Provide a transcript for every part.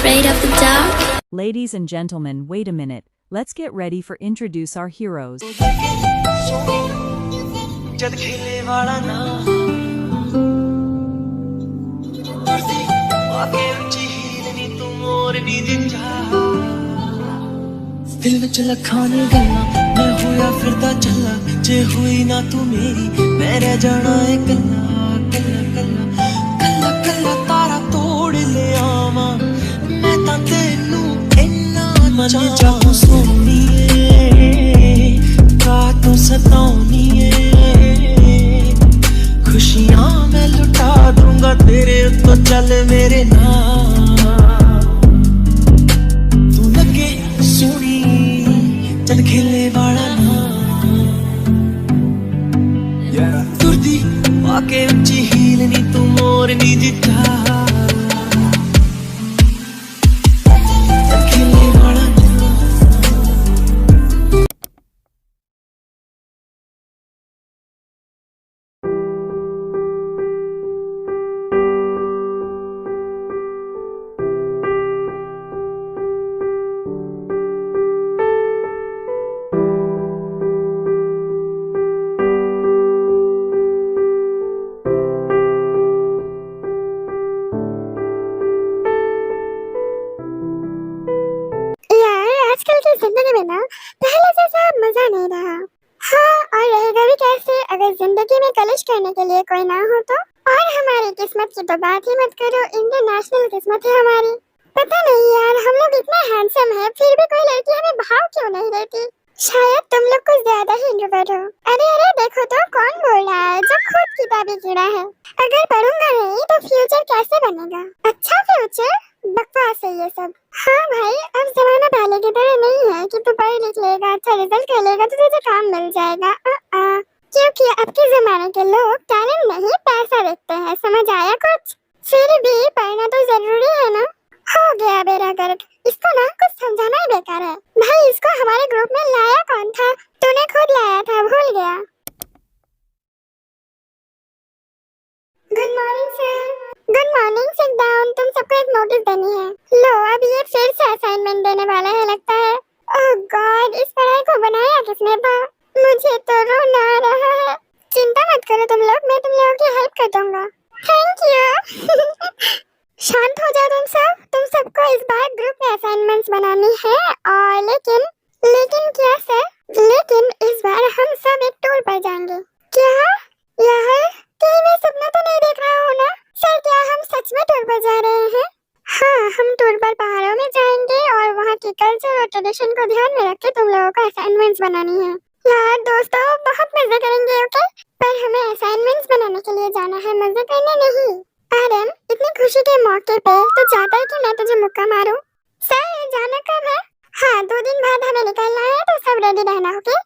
afraid of the dark? Ladies and gentlemen, wait a minute. Let's get ready for introduce our heroes. जद खेले वाला ना आगे ऊंची हील नी तू मोर नी जिंजा दिल विच लखां ने गल्लां मैं होया फिरदा चला जे हुई ना तू मेरी मैं रह जाना है कल्ला कल्ला कल्ला कल्ला कल्ला तारा तोड़ ले आवां मैं तां तैनू इन्ना मन चाहूं सोनीए का तू सताऊनीए खुशियां मैं लुटा दूंगा तेरे तो चल मेरे नाल तू लगे सोनी चल खेले वाला ना तुरदी आके ऊंची हील नी तू मोर नी जिता चल खेले वाला ना आजकल की जिंदगी में ना पहले जैसा मजा नहीं रहा। हाँ, और रहेगा भी कैसे अगर जिंदगी में कलिश करने के लिए कोई ना हो तो। और हमारी किस्मत की तो बात ही मत करो, इंटरनेशनल किस्मत है हमारी। पता नहीं यार, हम लोग इतना हैंडसम है फिर भी कोई लड़की हमें भाव क्यों नहीं देती। शायद तुम लोग कुछ ज्यादा ही इंट्रोवर्ट हो। अरे अरे देखो तो कौन बोल रहा है जो खुद किताबी कीड़ा है। अगर पढ़ूंगा नहीं तो फ्यूचर कैसे बनेगा? अच्छा फ्यूचर? बकवास है ये सब। हाँ भाई, अब जमाना पहले की तरह नहीं है कि तू पढ़ लिख लेगा, अच्छा रिजल्ट कर लेगा तो तुझे काम मिल जाएगा। क्योंकि अब के जमाने के लोग टैलेंट नहीं पैसा देखते हैं, समझ आया कुछ? फिर भी पढ़ना तो जरूरी है ना। हो गया बेरा गर्क, इसको ना कुछ समझाना ही बेकार है। भाई इसको हमारे ग्रुप में लाया कौन था? तूने खुद लाया था, भूल गया। Good morning sir. Good morning, sit down. तुम सबको एक नोटिस देनी है। लो अब ये फिर से असाइनमेंट देने वाला है लगता है। ओह गॉड, इस पढ़ाई को बनाया किसने था? मुझे तो रोना आ रहा है। चिंता मत करो तुम लोग, मैं तुम लोगों की हेल्प कर दूंगा। Thank you. शांत हो जाओ तुम सब। तुम सबको इस बार ग्रुप में असाइनमेंट्स बनानी है और लेकिन क्या सर? लेकिन इस बार हम सब एक टूर पर जाएंगे। क्या यार, कहीं मैं सपना तो नहीं देख रहा हूँ ना? सर क्या हम सच में टूर पर जा रहे हैं? हाँ, हम टूर पर पहाड़ों में जाएंगे और वहाँ की कल्चर और ट्रेडिशन को ध्यान में रख के तुम लोगों को असाइनमेंट्स बनानी है। यार दोस्तों, बहुत मजे करेंगे ओके? पर हमें असाइनमेंट्स बनाने के लिए जाना है, मजे करने नहीं। आरएम, इतनी खुशी के मौके पे तो चाहता है कि मैं तुझे मुक्का मारूं। सर जाना कब है? हाँ, 2 दिन बाद हमें निकलना है तो सब रेडी रहना ओके?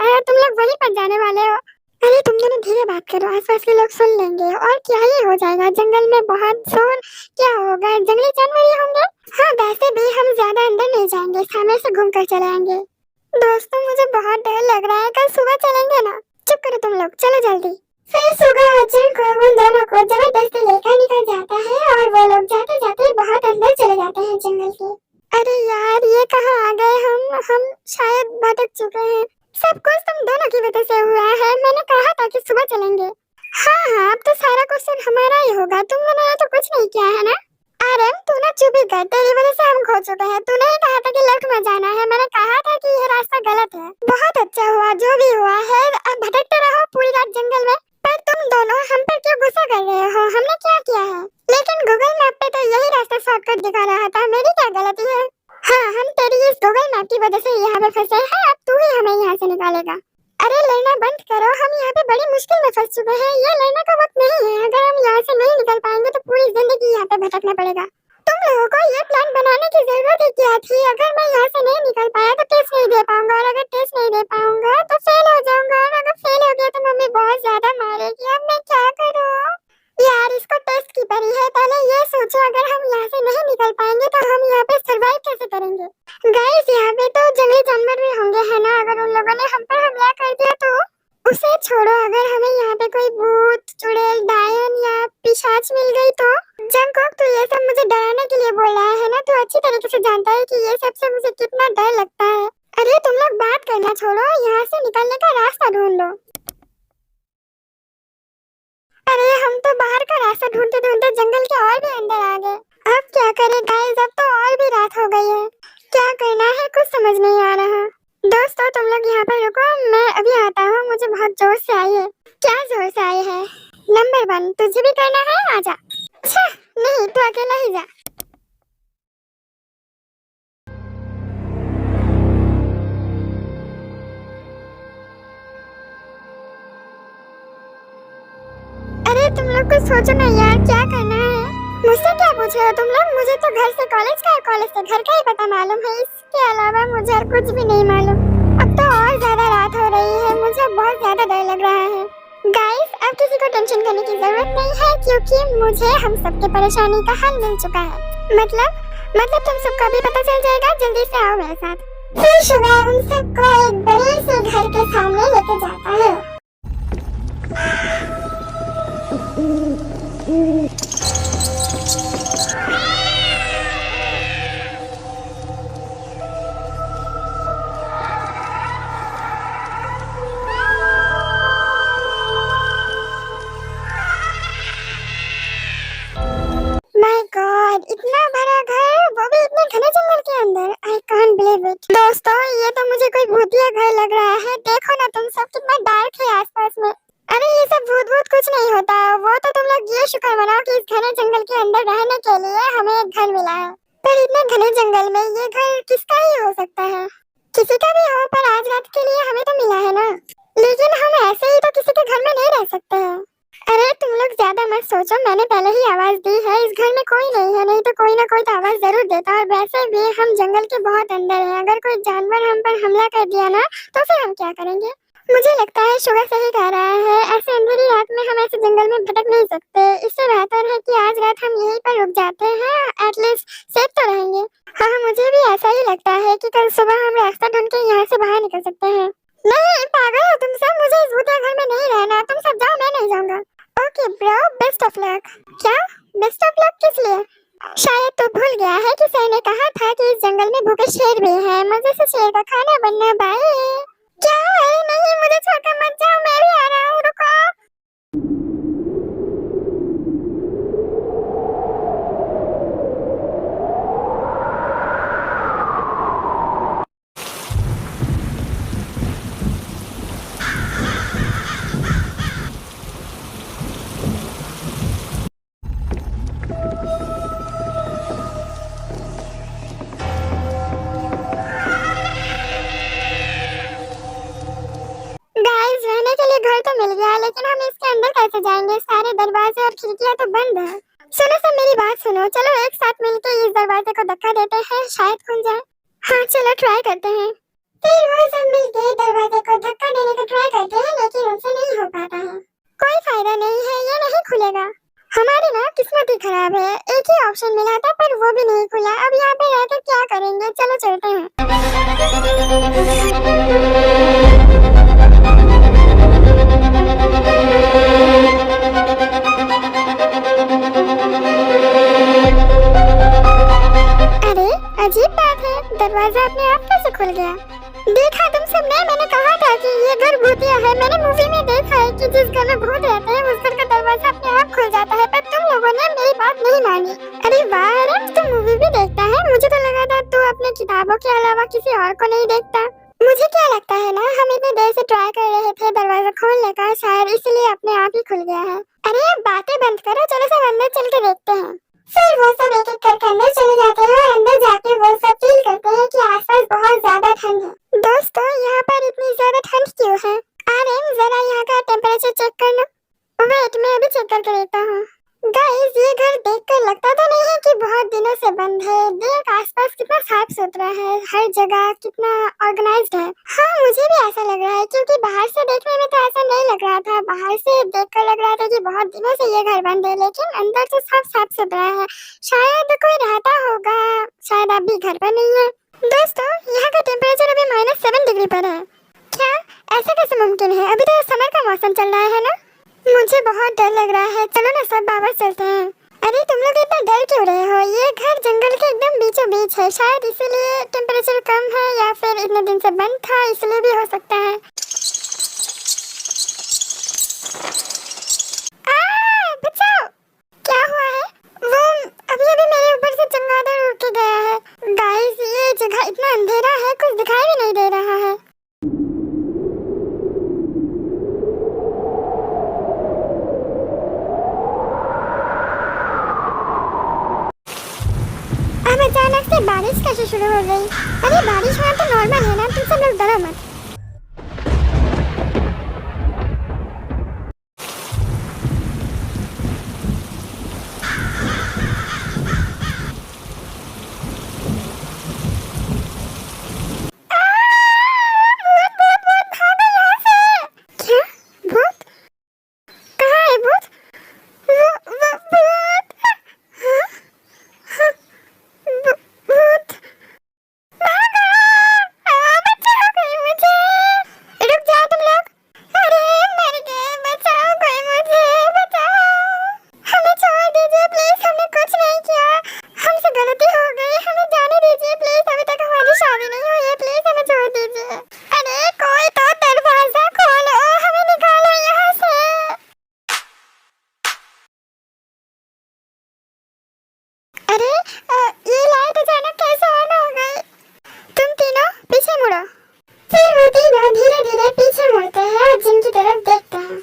है और तुम लोग वहीं पर जाने वाले हो। अरे तुम दोनों धीरे बात करो, आसपास के लोग सुन लेंगे और क्या ही हो जाएगा, जंगल में बहुत शोर, क्या होगा, जंगली जानवर ही होंगे। हाँ वैसे भी हम ज्यादा अंदर नहीं जाएंगे, सामने से घूम कर चले आएंगे। दोस्तों मुझे बहुत डर लग रहा है, कल सुबह चलेंगे ना। चुप करो तुम लोग, चलो जल्दी। फिर सुबह अर्जुन को उन दोनों को जबरदस्ती लेकर निकल जाता है और वो लोग जाते जाते बहुत अंदर चले जाते हैं जंगल के। अरे यार ये कहाँ आ गए हम शायद भटक चुके हैं। सब कुछ तुम दोनों की वजह से हुआ है, मैंने कहा था कि सुबह चलेंगे। हाँ अब तो सारा क्वेश्चन हमारा ही होगा, तुम दोनों ने तो कुछ नहीं किया है ना। आरम तू ना चुप ही कर, तेरी वजह से हम खो चुके हैं। तूने ही कहा था कि लेफ्ट में जाना है, मैंने कहा था कि ये रास्ता गलत है। बहुत अच्छा हुआ जो भी हुआ है, अब भटकते रहो पूरी रात जंगल में। पर तुम दोनों हम पर क्यों गुस्सा कर रहे हो, हमने क्या किया है? लेकिन गूगल मैप पे तो यही रास्ता शॉर्टकट दिखा रहा था, मेरी क्या गलती है? हाँ हम तेरी इस गूगल मैप की वजह से यहाँ पे फंसे हैं, अब तू ही हमें यहाँ से निकालेगा। अरे लड़ना बंद करो, हम यहाँ पे बड़ी मुश्किल में फंस चुके हैं, ये लड़ने का वक्त नहीं है। अगर हम यहाँ से नहीं निकल पाएंगे तो पूरी जिंदगी यहाँ पे भटकना पड़ेगा। तुम लोगों को ये प्लान बनाने की जरूरत ही क्या थी? अगर मैं यहाँ से नहीं निकल पाया तो टेस्ट नहीं दे पाऊंगा, और अगर टेस्ट नहीं दे पाऊंगा तो फेल हो जाऊंगा, और अगर फेल हो गया तो मम्मी बहुत ज्यादा मारेगी। अब मैं क्या करूँ? यार इसको टेस्ट की पड़ी है, पहले ये सोचो अगर हम यहाँ से नहीं निकल पाएंगे तो हम यहाँ पे सरवाइव कैसे करेंगे? गाइस यहाँ पे तो जंगली जानवर भी होंगे है ना, अगर उन लोगों ने हम पर हमला कर दिया तो? उसे छोड़ो, अगर हमें यहाँ पे कोई भूत, चुड़ैल, डायन या पिशाच मिल गई तो? जंगकोक तू ये सब मुझे डराने के लिए बोल रहा है ना, तू अच्छी तरीके से जानता है कि ये सब से मुझे कितना डर लगता है। अरे तुम लोग बात करना छोड़ो, यहाँ से निकलने का रास्ता ढूंढ लो। अरे हम तो बाहर का रास्ता ढूंढते ढूंढते जंगल के और भी अंदर आ गए। अब क्या करें गाइस, अब तो और भी रात हो गई है, क्या करना है कुछ समझ नहीं आ रहा। दोस्तों तुम लोग यहाँ पर रुको, मैं अभी आता हूँ, मुझे बहुत जोर से आई है। क्या जोर से आई है? नंबर 1 तुझे भी करना है, आजा। अच्छा नहीं तू अकेला ही जा। अरे तुम लोग कुछ सोचो ना यार, क्या करना है? मुझसे क्या पूछ रहे हो तुम लोग? मुझे तो घर से कॉलेज का और कॉलेज से घर का ही पता मालूम है, इसके अलावा मुझे और कुछ भी नहीं मालूम। अब तो और ज्यादा रात हो रही है, मुझे बहुत ज्यादा डर लग रहा है। गाइस अब किसी को टेंशन करने की जरूरत नहीं है, क्योंकि मुझे हम सबके परेशानी का हल मिल चुका है। मतलब तुम सबका भी पता चल जाएगा, जल्दी से आओ मेरे साथ। फिर सुबह हम सबको एक बड़े से घर के सामने लेके जाता है। माय गॉड इतना बड़ा घर, वो भी इतने घने जंगल के अंदर। I can't believe it. दोस्तों ये तो मुझे कोई भूतिया घर लग रहा है, देखो ना तुम सब कितना डार्क है आसपास में। अरे ये सब भूत कुछ नहीं होता, वो तो तुम लोग ये शुक्र मनाओ कि इस घने जंगल के अंदर रहने के लिए हमें एक घर मिला है। पर इतने घने जंगल में ये घर किसका ही हो सकता है? किसी का भी हो, पर आज रात के लिए हमें तो मिला है ना। लेकिन हम ऐसे ही तो किसी के घर में नहीं रह सकते हैं। अरे तुम लोग ज्यादा मत सोचो, मैंने पहले ही आवाज दी है, इस घर में कोई नहीं है, नहीं तो कोई ना कोई तो आवाज जरूर देता। और वैसे भी हम जंगल के बहुत अंदर हैं, अगर कोई जानवर हम पर हमला कर दिया ना तो फिर हम क्या करेंगे? मुझे लगता है शुगर सही कह रहा है, ऐसे अंधेरी रात में हम ऐसे जंगल में भटक नहीं सकते। इससे बेहतर है कि आज रात हम यहीं पर रुक जाते हैं, एटलीस्ट सेफ तो रहेंगे। हाँ मुझे भी ऐसा ही लगता है कि कल सुबह हम रास्ता ढूंढ के यहाँ से बाहर निकल सकते हैं। नहीं पागल हो तुम सब, मुझे इस भूतिया घर में नहीं रहना, तुम सब जाओ, मैं नहीं जाऊंगा। Okay bro, best of luck. क्या बेस्ट ऑफ लक किस लिए? शायद तो भूल गया है कि सर ने कहा था कि इस जंगल में भूखे शेर भी हैं, मजे से शेर का खाना बनना। बाय। क्या? अरे नहीं मुझे छोड़कर मत जाओ, मैं भी आ रहा हूँ, रुको। घर तो मिल गया, लेकिन हम इसके अंदर कैसे जाएंगे? सारे दरवाजे और खिड़कियां तो बंद है। सुनो सब मेरी बात सुनो, चलो एक साथ मिलकर इस दरवाजे को धक्का देते हैं, शायद खुल जाए। हाँ चलो ट्राई करते हैं। फिर वो सब मिलके दरवाजे को धक्का देने का ट्राई करते हैं, लेकिन उनसे नहीं हो पाता है। कोई फायदा नहीं है, ये नहीं खुलेगा। हमारी ना किस्मत ही खराब है, एक ही ऑप्शन मिला था पर वो भी नहीं खुला। अब यहाँ पे रहकर क्या करेंगे, चलो चलते हैं। अरे अजीब बात है, दरवाजा अपने आप कैसे खुल गया? देखा तुम सबने, मैंने कहा था कि ये घर भूतिया है। मैंने मूवी में देखा है कि जिस घर में भूत रहते हैं उस घर का दरवाजा अपने आप खुल जाता है, पर तुम लोगों ने मेरी बात नहीं मानी। अरे वाह अरे, तू मूवी भी देखता है? मुझे तो लगा था तू अपने किताबों के अलावा किसी और को नहीं देखता। मुझे क्या लगता है ना, हम इतने देर से ट्राई कर रहे थे दरवाजा खोलने का, शायद इसलिए अपने आप ही खुल गया है। अरे अब बातें बंद करो, चलो सब अंदर चल के देखते हैं। फिर वो सब एक एक करके अंदर चले जाते हैं और अंदर जाके वो सब फील करते हैं कि आसपास बहुत ज्यादा ठंड है। दोस्तों यहाँ पर इतनी ज्यादा ठंड क्यों है? आर्यन जरा यहाँ का टेम्परेचर चेक करना। वेट, मैं अभी चेक करके देता हूँ। गाइस ये घर देखकर लगता तो नहीं है कि बहुत दिनों से बंद है। देख आसपास कितना साफ सुथरा है, हर जगह कितना ऑर्गेनाइज्ड है। हाँ मुझे भी ऐसा लग रहा है, क्योंकि बाहर से देखने में तो ऐसा नहीं लग रहा था। बाहर से देखकर लग रहा था कि बहुत दिनों से ये घर बंद है, लेकिन अंदर से सब साफ सुथरा है। शायद कोई रहता होगा, शायद आप भी घर पर नहीं है। दोस्तों यहाँ का टेम्परेचर अभी -7 डिग्री पर है। क्या ऐसा कैसे मुमकिन है? अभी तो समर का मौसम चल रहा है ना। मुझे बहुत डर लग रहा है, चलो ना सब वापस चलते हैं। अरे तुम लोग इतना डर क्यों रहे हो? ये घर जंगल के एकदम बीचों बीच है, शायद इसीलिए टेम्परेचर कम है, या फिर इतने दिन से बंद था इसलिए भी हो सकता है। बचाओ! क्या हुआ है? वो अभी अभी मेरे ऊपर से चमगादड़ उड़ के गया है। गाइस ये जगह इतना अंधेरा है, कुछ दिखाई भी नहीं दे रहा है। अब अचानक से बारिश कैसे शुरू हो गई? अरे बारिश होना तो नॉर्मल है ना, तुम सब लोग डरो मत। ये लाइट अचानक कैसे ऑन हो गई? तुम तीनों पीछे मुड़ो। फिर वो तीनों धीरे धीरे पीछे मुड़ते हैं और जिम की तरफ देखते हैं।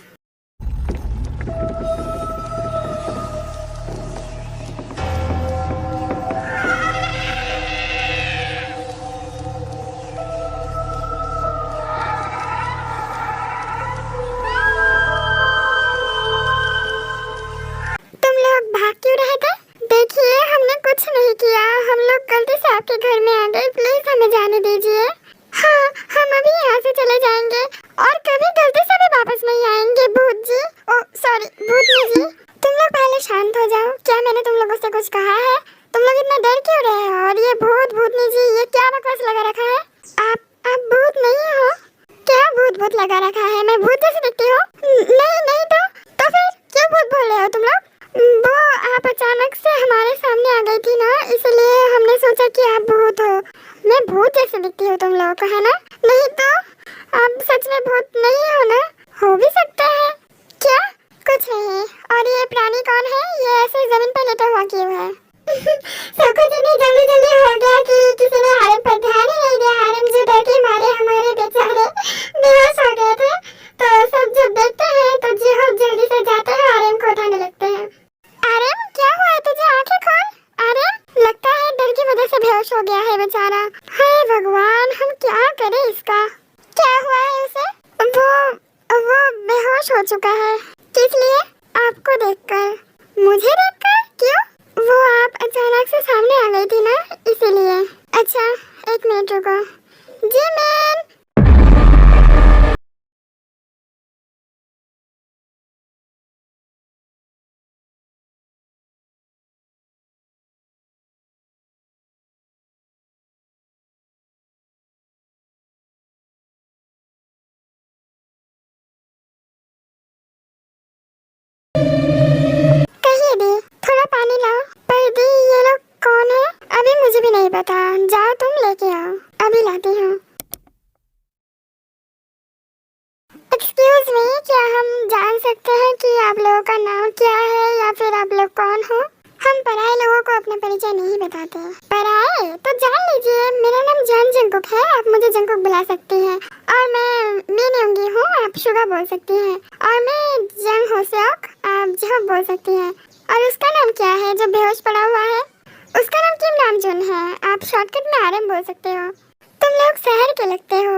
तुम लोग भाग क्यों रहे थे? देखिए हमने कुछ नहीं किया, हम लोग गलती से आपके घर में आ गए, प्लीज हमें जाने दीजिए। हाँ हम अभी यहाँ से चले जाएंगे और कभी गलती से भी वापस नहीं आएंगे। भूत जी, ओ सॉरी भूतनी जी, तुम लोग पहले शांत हो जाओ। क्या मैंने तुम लोगों से कुछ कहा है? तुम लोग इतना डर क्यों रहे हो? और ये भूतनी जी ये क्या बकवास लगा रखा है? आप भूत नहीं हो क्या? भूत लगा रखा है, मैं भूत जैसे दिखती हूँ? नहीं तो फिर क्यों भूत बोल रहे हो तुम लोग? वो आप अचानक से हमारे सामने आ गई थी ना, इसलिए हमने सोचा कि आप भूत हो। मैं भूत जैसे दिखती हूँ तुम लोगों को, है ना? नहीं तो आप सच में भूत नहीं हो ना? हो भी सकता है। क्या? कुछ नहीं। और ये प्राणी कौन है? ये ऐसे जमीन पर लेटा हुआ क्यों है? सब कुछ इतनी जल्दी हो गया कि किसी ने हारिम पर ध्यान ही नहीं दिया। हारिम जो डर के मारे हमारे बेचारे बेहोश हो गए थे, तो सब जब देखते हैं तो बहुत जल्दी से जाते हैं हारिम को उठाने लगते हैं। आर्यन क्या हुआ है तुझे? आंखें खोल। आर्यन लगता है डर की वजह से बेहोश हो गया है बेचारा। हाय भगवान, हम क्या करें इसका? क्या हुआ है उसे? वो बेहोश हो चुका है। किस लिए? आपको देखकर। मुझे देखकर? क्यों? वो आप अचानक से सामने आ गई थी ना, इसीलिए। अच्छा एक मिनट रुको, जिमिन। कहिए दी, थोड़ा पानी लाओ। पर दी, ये लोग कौन है? अभी मुझे भी नहीं पता, जाओ तुम लेके आओ, अभी लाती हूँ। एक्सक्यूज मी, क्या हम जान सकते हैं कि आप लोगों का नाम क्या है या फिर आप लोग कौन हो? हम पराए लोगों को अपना परिचय नहीं बताते। पराए तो जान लीजिए, मेरा नाम जॉन जंकुक है, आप मुझे जंकुक बुला सकती हैं। और मैं मीन्योंगी हूँ, आप शुगा बोल सकती हैं। और मैं जंग होसेok, आप जहब बोल सकती हैं। और उसका नाम क्या है जो बेहोश पड़ा हुआ है? उसका नाम किम नामजून है, आप शॉर्टकट में आरएम बोल सकते हो। तुम लोग शहर के लगते हो।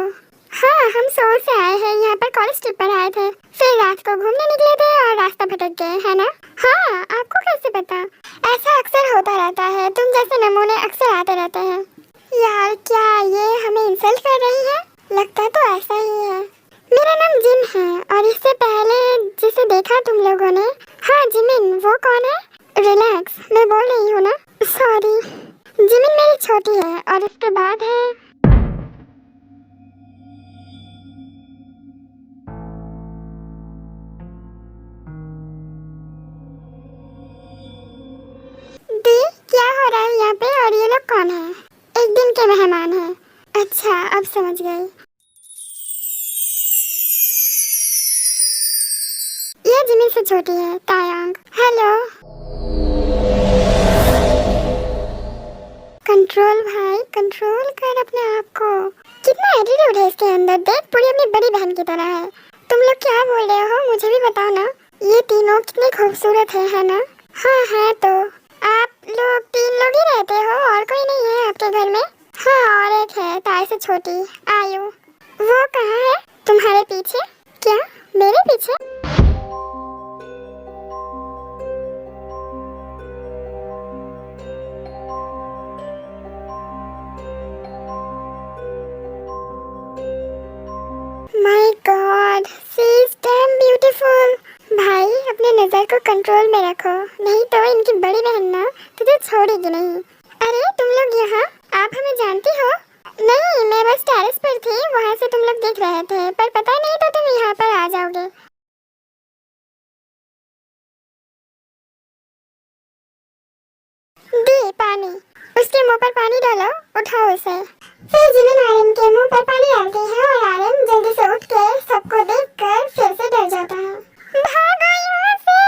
हाँ, हम सोल से आए हैं, यहाँ पर कॉलेज ट्रिप पर आए थे, फिर रात को घूमने निकले थे और रास्ता भटक गए, है ना? हाँ, आपको कैसे पता? ऐसा अक्सर होता रहता है, तुम जैसे नमूने अक्सर आते रहते हैं। यार, क्या ये हमें इंसल्ट कर रही है? लगता तो ऐसा ही है। मेरा नाम जिम है और इससे पहले जिसे देखा तुम लोगों ने, हाँ जिमिन, वो कौन है? रिलैक्स, मैं बोल रही हूँ ना। सॉरी, जिमिन मेरी छोटी है और उसके बाद है दी। क्या हो रहा है यहाँ पे और ये लोग कौन है? एक दिन के मेहमान हैं। अच्छा, अब समझ गई। ये जिमिन से छोटी है, तायांग। हेलो। कंट्रोल भाई, कंट्रोल कर अपने आप को। कितना एटीट्यूड है इसके अंदर, देख पूरी अपनी बड़ी बहन की तरह है। तुम लोग क्या बोल रहे हो, मुझे भी बताओ ना। ये तीनों कितने खूबसूरत है ना? हाँ है तो। आप लोग 3 लोग ही रहते हो और कोई नहीं है आपके घर में? हाँ, और एक है ताई से छोटी, आयु। वो कहाँ है? तुम्हारे पीछे? क्या मेरे पीछे? My God, she is damn beautiful. भाई, अपने नजर को कंट्रोल में रखो, नहीं तो इनकी बड़ी बहन ना तुझे छोड़ेगी नहीं। अरे तुम लोग यहाँ, आप हमें जानती हो? नहीं, मैं बस टेरेस पर थी, वहाँ से तुम लोग देख रहे थे, पर पता नहीं था तुम यहाँ पर आ जाओगे। दी पानी, उसके मुंह पर पानी डालो, उठाओ उसे। फिर जिमिन आर्यन के मुंह पर पानी डालती है और आर्यन जल्दी से उठ के सबको देखकर फिर से डर जाता है। भागो यहाँ से,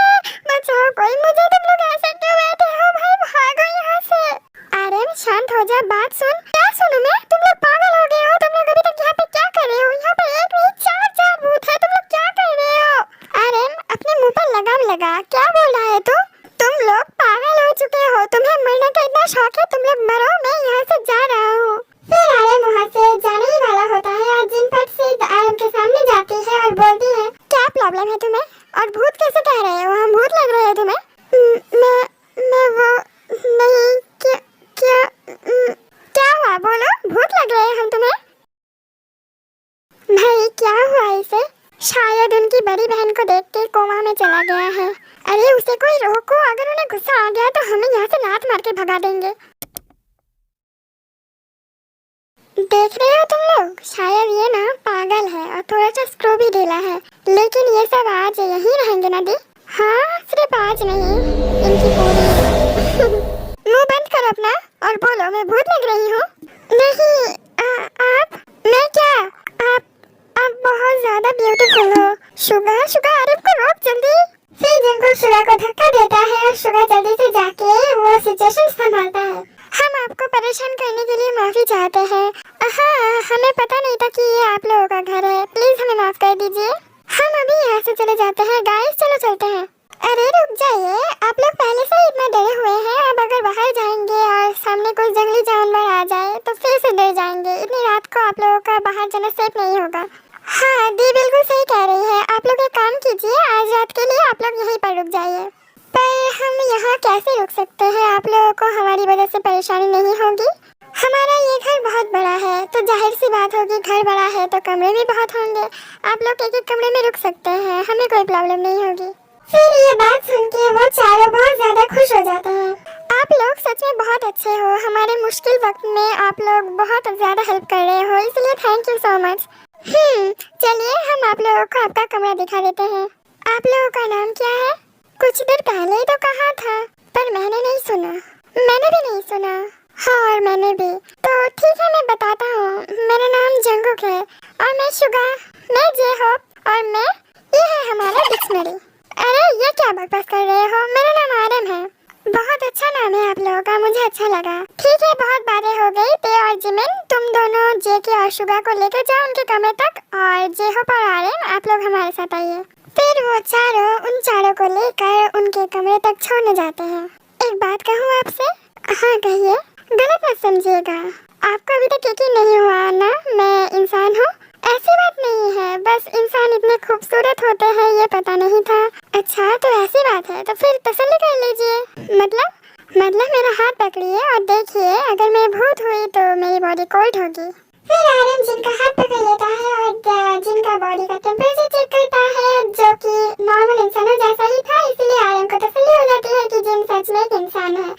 बचाओ कोई मुझे, तुम लोग ऐसे क्यों बैठे हो? भाई भागो यहाँ से। आर्यन शांत हो जा, बात सुन। क्या सुनूं मैं? तुम लोग पागल हो गए हो, तुम लोग अभी तक यहाँ पे क्या कर रहे हो? यहाँ पे एक नहीं 4 भूत है, तुम लोग क्या कर रहे हो? आर्यन, अपने मुंह पर लगाम लगा, क्या बोल रहा है तू? तुम लोग पागल हो चुके हो, तुम्हें मरने का इतना शौक है, तुम लोग मरो, मैं यहाँ से जा रहा हूँ। फिर आर्यन वहाँ से जाने ही वाला होता है और जिन पट से आर्यन के सामने जाती है और बोलती है, क्या प्रॉब्लम है तुम्हें? और भूत कैसे कह रहे हो? हम भूत लग रहे हैं तुम्हें? मैं वो नहीं, क्या हुआ? बोलो, भूत लग रहे हैं हम तुम्हें? भाई क्या हुआ इसे? शायद उनकी बड़ी बहन को देख के कोमा में चला गया है। अरे उसे कोई रोको, अगर उन्हें गुस्सा आ गया तो हमें यहाँ से लात मार के भगा देंगे। देख रहे हो तुम लोग, शायद ये ना पागल है और थोड़ा सा स्क्रू भी ढीला है, लेकिन ये सब आज यहीं रहेंगे ना दी? हाँ, सिर्फ आज नहीं, इनकी पूरी मुंह बंद करो अपना और बोलो, मैं भूत लग रही हूँ? नहीं, आप, मैं क्या? आप बहुत ज्यादा ब्यूटीफुल हो। शुगा, आरिफ को रोक जल्दी। फिर जिनको शुगा को धक्का देता है और शुगा जल्दी से जाके वो सिचुएशन संभालता है। हम आपको परेशान करने के लिए माफी चाहते हैं। हाँ, हमें पता नहीं था कि ये आप लोगों का घर है, प्लीज हमें माफ कर दीजिए। हम अभी यहाँ से चले जाते हैं, गाइस चलो चलते हैं। अरे रुक जाइए, आप लोग पहले से ही इतना डरे हुए हैं, अब अगर बाहर जाएंगे और सामने कोई जंगली जानवर आ जाए तो फिर से डर जाएंगे। इतनी रात को आप लोगों का बाहर जाना सेफ नहीं होगा। हाँ दी बिल्कुल सही कह रही है, आप लोग एक काम कीजिए, आज रात के लिए आप लोग यहीं पर रुक जाइए। पर हम यहाँ कैसे रुक सकते हैं? आप लोगों को हमारी वजह से परेशानी नहीं होगी? हमारा ये घर बहुत बड़ा है तो जाहिर सी बात एक कमरे में रुक सकते हैं, हमें कोई प्रॉब्लम नहीं होगी। फिर ये बात सुन के वो चारों बहुत ज्यादा खुश हो जाते हैं। आप लोग सच में बहुत अच्छे हो, हमारे मुश्किल वक्त में आप लोग बहुत ज्यादा हेल्प कर रहे हो, इसलिए थैंक यू सो मच। चलिए हम आप लोगों को आपका कमरा दिखा देते हैं। आप लोगों का नाम क्या है? कुछ देर पहले ही तो कहा था, पर मैंने नहीं सुना। मैंने भी नहीं सुना। हाँ, और मैंने भी। तो ठीक है, मैं बताता हूँ। मेरा नाम जंगुक है और मैं शुगा, मैं जे होप और मैं, ये है हमारा डिक्शनरी। अरे ये क्या बकवास कर रहे हो? मेरा नाम आरम है। बहुत अच्छा नाम है आप लोगों का, मुझे अच्छा लगा। ठीक है, बहुत बातें हो गई। ते और जिमिन, तुम दोनों जे के और शुगा को लेकर जाओ उनके कमरे तक, और जे होप और आरम आप लोग हमारे साथ आइए। फिर वो चारों उन चारों को लेकर उनके कमरे तक छोड़ने जाते हैं। एक बात कहूँ आपसे? हाँ कहिए। गलत मत समझिएगा, आपको अभी तक यकीन नहीं हुआ ना मैं इंसान हूँ? ऐसी बात नहीं है, बस इंसान इतने खूबसूरत होते हैं ये पता नहीं था। अच्छा तो ऐसी बात है, तो फिर तसल्ली कर लीजिए। मतलब मेरा हाथ पकड़िए और देखिए, अगर मैं भूत हुई तो मेरी बॉडी कोल्ड होगी। फिर आर्यन जिनका हाथ पकड़ लेता है और जिनका बॉडी का टेम्परेचर चेक करता है, जो कि नॉर्मल इंसानों जैसा ही था, इसीलिए आर्यन को तसल्ली हो जाती है कि जिन सच में एक इंसान है।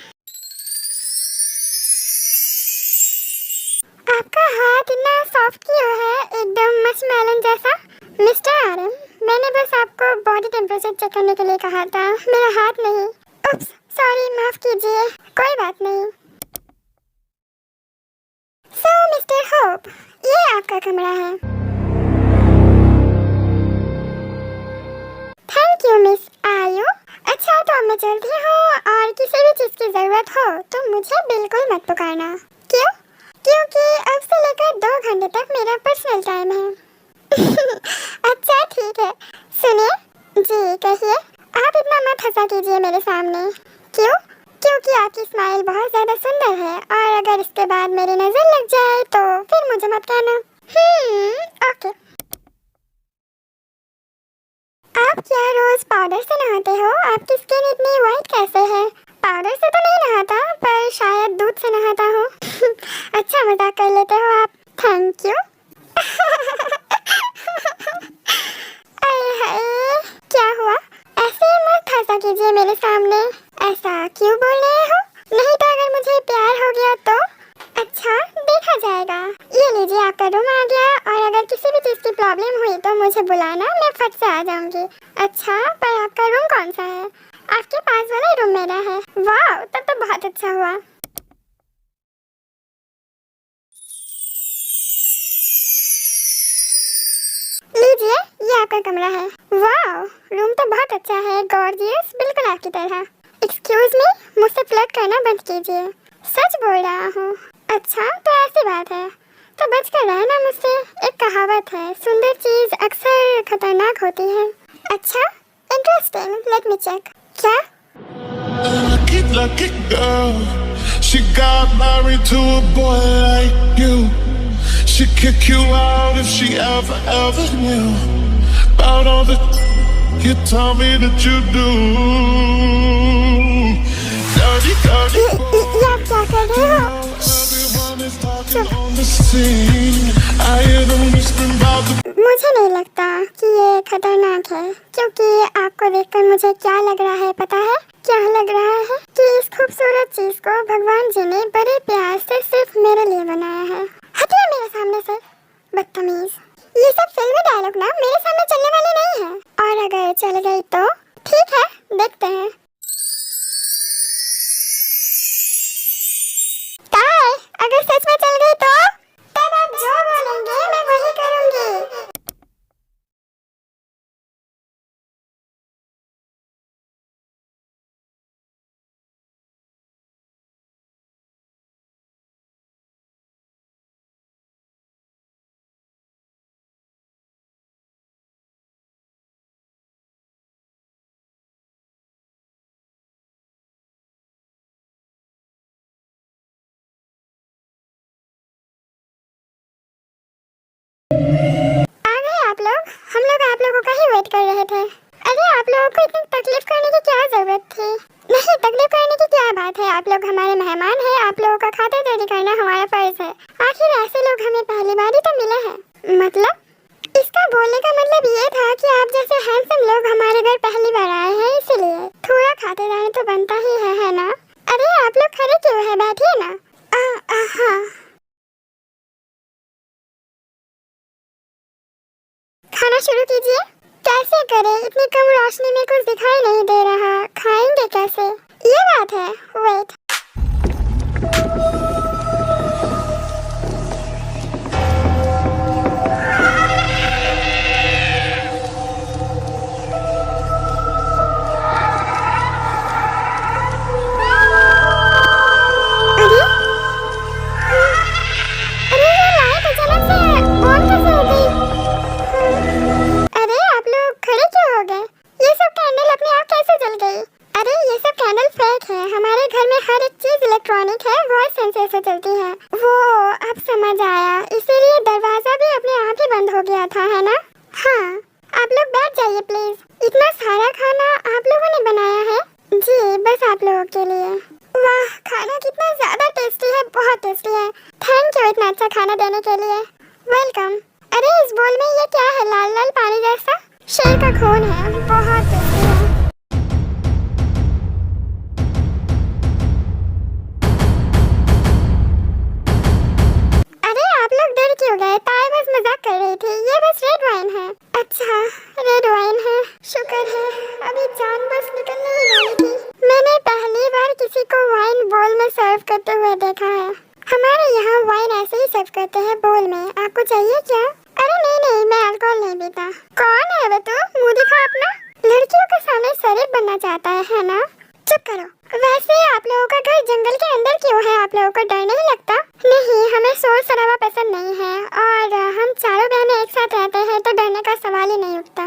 आपका हाथ इतना सॉफ्ट क्यों है, एकदम मस्मेलन जैसा? मिस्टर आरम, मैंने बस आपको बॉडी टेम्परेचर चेक करने के लिए कहा था, मेरा हाथ नहीं। उप्स, सॉरी, माफ कीजिए। कोई बात नहीं। सो मिस्टर होप, ये आपका कमरा है। थैंक यू मिस आयु। अच्छा तो अब मैं चलती हूँ, और किसी भी चीज की जरूरत हो तो मुझे बिल्कुल मत पुकारना। क्यों? क्योंकि अब से लेकर 2 घंटे तक मेरा पर्सनल टाइम है। अच्छा ठीक है। सुनिए जी, कहिए। आप इतना मत हंसा कीजिए मेरे सामने। क्यों? क्योंकि आपकी स्माइल बहुत ज्यादा सुंदर है, और अगर इसके बाद मेरी नजर लग जाए तो फिर मुझे मत कहना। ओके। आप क्या रोज पाउडर से नहाते हो? आपकी स्किन इतनी वाइट कैसे है? पाउडर से तो नहीं नहाता, पर शायद दूध से नहाता हूँ। अच्छा मजाक कर लेते हो आप। Thank you. अरे हाय, क्या हुआ? ऐसे मत हंसा कीजिए मेरे सामने। ऐसा क्यों बोल रहे हो? नहीं तो अगर मुझे प्यार हो गया तो? अच्छा देखा जाएगा। ये लीजिए आपका रूम आ गया, और अगर किसी भी चीज की प्रॉब्लम हुई तो मुझे बुलाना, मैं फट से आ जाऊंगी। अच्छा पर आपका रूम कौन सा है? आपके पास वाला रूम मेरा है। वाह, तब तो बहुत अच्छा हुआ। लीजिए, ये आपका कमरा है। वाह, रूम तो बहुत अच्छा है, गॉर्जियस, बिल्कुल आपकी तरह। एक्सक्यूज मी, मुझसे फ्लर्ट करना बंद कीजिए। सच बोल रहा हूँ। अच्छा तो ऐसी बात है, तो बच कर रहना मुझसे। एक कहावत है, सुंदर चीज अक्सर खतरनाक होती है। अच्छा इंटरेस्टिंग, लेट मी चेक। क्या? Lucky girl, she got married to a boy like you. She'd kick you out if she ever knew about all the you tell me that you do. Dirty ये आप क्या कर रहे हो? everyone is talking on the scene. I hear them whispering about the मुझे नहीं लगता कि ये खतरनाक है, क्योंकि आपको देखकर मुझे क्या लग रहा है पता है? क्या लग रहा है कि इस खूबसूरत चीज को भगवान जी ने बड़े प्यार से सिर्फ मेरे लिए बनाया है। हटिए मेरे सामने से, बदतमीज। ये सब फिल्मी डायलॉग ना मेरे सामने चलने वाले नहीं है, और अगर चल गई तो ठीक है, देखते हैं। काय, अगर सच में चल गई तो तब आप जो बोलेंगे मैं वही करूंगी। आ गए आप लोग? हम लोग आप लोगों का ही वेट कर रहे थे। अरे आप लोगों को इतनी तकलीफ करने की क्या जरूरत थी? नहीं, तकलीफ करने की क्या बात है, आप लोग हमारे मेहमान हैं, आप लोगों का खातिरदारी करना हमारा फर्ज है। आखिर ऐसे लोग हमें पहली बार ही तो मिले हैं। मतलब इसका बोलने का मतलब ये था कि आप जैसे हैंडसम लोग हमारे घर पहली बार आए हैं, इसलिए थोड़ा खाते जाने तो बनता ही है ना? अरे आप लोग खड़े क्यों है, बैठिए ना। हाँ। खाना शुरू कीजिए। कैसे करें, इतनी कम रोशनी में कुछ दिखाई नहीं दे रहा, खाएंगे कैसे? ये बात है। वेट। इलेक्ट्रॉनिक है, वॉइस सेंसर से चलती है। वो अब समझ आया, इसीलिए दरवाजा भी अपने आप ही बंद हो गया था, है ना? हाँ, आप लोग बैठ जाइए प्लीज। इतना सारा खाना आप लोगों ने बनाया है? जी, बस आप लोगों के लिए। वाह, खाना कितना ज्यादा टेस्टी है, बहुत टेस्टी है। थैंक यू इतना अच्छा खाना देने के लिए। वेलकम। अरे इस बोल में ये क्या है, लाल लाल पानी जैसा? शेर का खून है, बहुत टेस्टी है। क्यों गए? ताई बस मजाक कर रही थी, ये बस रेड वाइन है। अच्छा, रेड वाइन है, शुक्र है, अभी जान बस निकलने ही वाली थी। मैंने पहली बार किसी को वाइन बोल में सर्व करते हुए देखा है। हमारे यहाँ वाइन ऐसे ही सर्व करते हैं, बोल में। आपको चाहिए क्या? अरे नहीं, मैं अल्कोहल नहीं पीता। कौन है वो तू? मुँह दिखा अपना। लड़कियों के सामने शरीफ बनना चाहता है ना? चुप करो। वैसे आप लोगों का घर जंगल के अंदर क्यों है? आप लोगों को डर नहीं लगता? नहीं, हमें शोर शराबा पसंद नहीं है और हम चारों बहनें एक साथ रहते हैं तो डरने का सवाल ही नहीं उठता।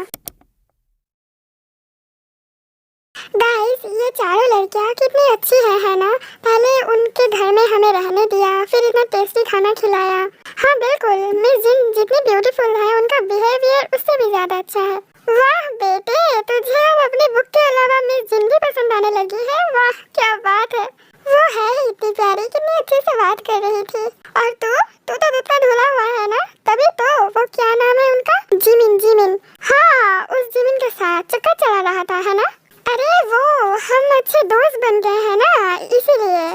गाइस, ये चारों लड़कियाँ कितनी अच्छी है ना? पहले उनके घर में हमें रहने दिया, फिर इतना टेस्टी खाना खिलाया। हाँ बिल्कुल, मिस जिन जितनी ब्यूटीफुल है, उनका बिहेवियर उससे भी ज्यादा अच्छा है। वाह बेटे, तुझे अब अपनी बुक के अलावा मिस जिन भी पसंद आने लगी है। वाह क्या बात है। वो है ही इतनी प्यारी, कितनी अच्छे से बात कर रही थी। और तू तो इतना धुला हुआ है ना, तभी तो। वो क्या नाम है उनका? जिमिन। हाँ, उस जिमिन के साथ चक्कर चला रहा था, है ना? अरे वो हम अच्छे दोस्त बन गए हैं ना, इसीलिए।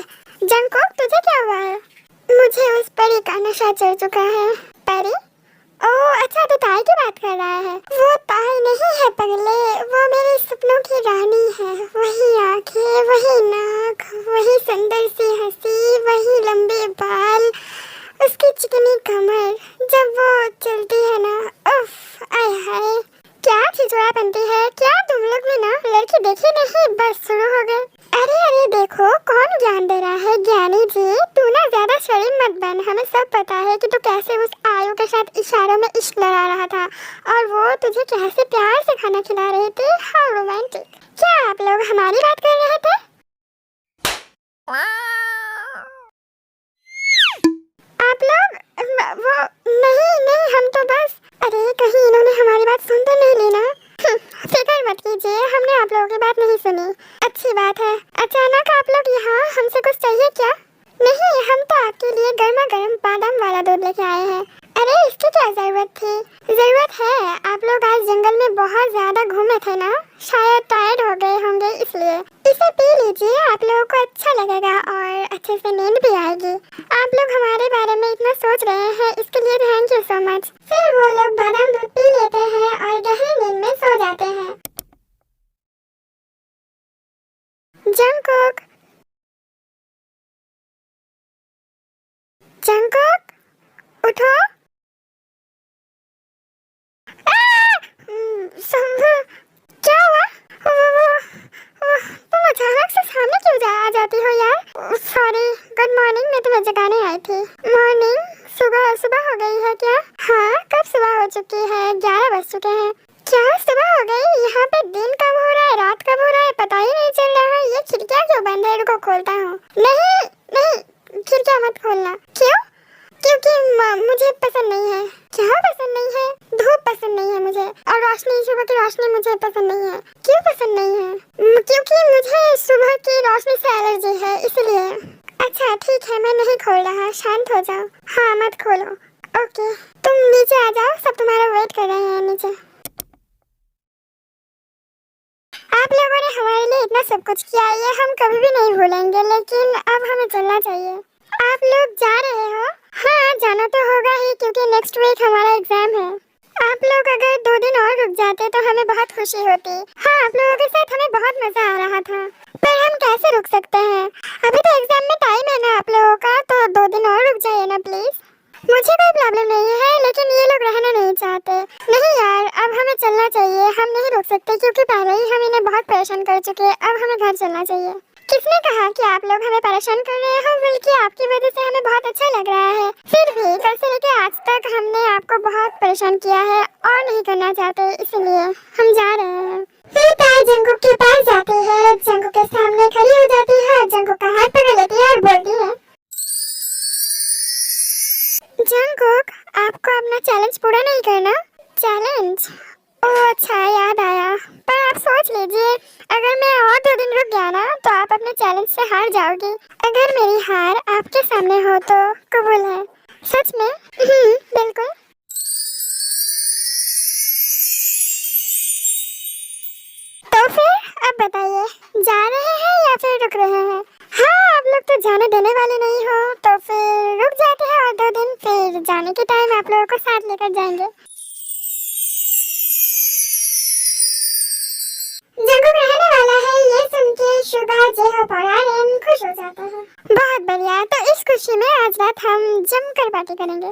जंगकोक, तुझे क्या हुआ है? मुझे उस परी का नशा चढ़ चुका है। परी? ओह अच्छा, तो ताई की बात कर रहा है। वो ताई नहीं है पगले, वो मेरे सपनों की रानी है। वही आंखें, वही नाक, वही सुंदर सी हंसी, वही लंबे बाल, उसकी चिकनी कमर, जब वो चलती है ना, उफ, आय हाय, क्या छिछोरा बनती है। क्या तुम लोग भी ना लड़की देखी नहीं, बस शुरू हो गए। अरे देखो, कौन ज्ञान दे रहा है? ज्ञानी जी, तू ना ज्यादा शरीफ मत बन। हमें सब पता है कि तू कैसे उस आयु के साथ इशारों में इश्क लड़ा रहा था और वो तुझे कैसे प्यार से खाना खिला रहे थे। How romantic. क्या आप लोग हमारी बात कर रहे थे? आप लोग वो नहीं, हम तो बस। अरे कहीं इन्होंने हमारी बात सुन तो नहीं ली ना? फिक्र मत कीजिए, हमने आप लोगों की बात नहीं सुनी। अच्छी बात है। अचानक आप लोग यहाँ, हमसे कुछ चाहिए क्या? नहीं, हम तो आपके लिए गर्मा गर्म बादाम वाला दूध लेके आए हैं। अरे इसकी क्या जरूरत थी? जरूरत है, आप लोग आज जंगल में बहुत ज्यादा घूमे थे ना, शायद टायर्ड हो गए होंगे, इसलिए। इसे पी लीजिए, आप लोगों को अच्छा लगेगा और अच्छे से नींद भी आएगी। आप लोग हमारे बारे में इतना सोच रहे हैं, इसके लिए थैंक यू सो मच। फिर वो लोग बादाम दूध पी लेते हैं और गहरी नींद में सो जाते हैं। जंगकोक, उठो। क्या हुआ? तुम अचानक से सामने क्यों आ जाती हो यार? सॉरी, गुड मॉर्निंग, मैं तुम्हें जगाने आई थी। मॉर्निंग? सुबह हो गई है क्या? हाँ, कब सुबह हो चुकी है? 11 बज चुके हैं। क्या सुबह हो गई? यहाँ पे दिन कब हो रहा है, रात कब हो रहा है, पता ही नहीं चल रहा है। ये खिड़कियाँ क्यों बंद है? रुको खोलता हूँ। नहीं, खिड़कियाँ मत खोलना। क्यों? क्योंकि मुझे पसंद नहीं है। क्या पसंद नहीं है? धूप पसंद नहीं है मुझे, और रोशनी, सुबह की रोशनी मुझे पसंद नहीं है। क्यों पसंद नहीं है? क्योंकि मुझे सुबह की रोशनी से एलर्जी है, इसलिए। अच्छा ठीक है, मैं नहीं खोल रहा, शांत हो जाओ। हाँ मत खोलो। ओके, तुम नीचे आ जाओ, सब तुम्हारा वेट कर रहे हैं नीचे। आप लोगों ने हमारे लिए इतना सब कुछ किया, ये हम कभी भी नहीं भूलेंगे, लेकिन अब हमें चलना चाहिए। आप लोग जा रहे हो? हाँ, जाना तो होगा ही, क्योंकि नेक्स्ट वीक हमारा एग्जाम है। आप लोग अगर 2 दिन और रुक जाते तो हमें बहुत खुशी होती। हाँ, आप लोगों के साथ हमें बहुत मजा आ रहा था, पर हम कैसे रुक सकते हैं? अभी तो एग्जाम में टाइम है ना आप लोगों का, तो 2 दिन और रुक जाइए ना प्लीज। मुझे कोई प्रॉब्लम नहीं है, लेकिन ये लोग रहना नहीं चाहते। नहीं यार, अब हमें चलना चाहिए, हम नहीं रुक सकते, क्योंकि पहले ही हम इन्हें बहुत परेशान कर चुके हैं। अब हमें घर चलना चाहिए। किसने कहा कि आप लोग हमें परेशान कर रहे हो? बल्कि आपकी वजह से हमें बहुत अच्छा लग रहा है। फिर भी कल से लेकर आज तक हमने आपको बहुत परेशान किया है और नहीं करना चाहते, इसलिए हम जा रहे हैं। फिर ताई जंगुक के पास जाती है, जंगुक के सामने खड़ी हो जाती है, जंगुक का हाथ पकड़ लेती है और बोलती है, जंगुक, आपको अपना चैलेंज पूरा नहीं करना? चैलेंज? ओह अच्छा, याद आया। पर आप सोच लीजिए, अगर मैं और 2 दिन रुक गया ना, तो आप अपने चैलेंज से हार जाओगी। अगर मेरी हार आपके सामने हो तो कबूल है? सच में? बिल्कुल। तो फिर अब बताइए, जा रहे हैं या फिर रुक रहे हैं? हाँ, आप लोग तो जाने देने वाले नहीं हो, तो फिर रुक जाते हैं और 2 दिन, फिर जाने के टाइम आप लोगों को साथ लेकर जाएंगे। जंगुक रहने वाला है, ये सुन के शुगा, जेहोप और आर्यन खुश हो जाते हैं। बहुत बढ़िया, तो इस खुशी में आज रात हम जमकर पार्टी करेंगे।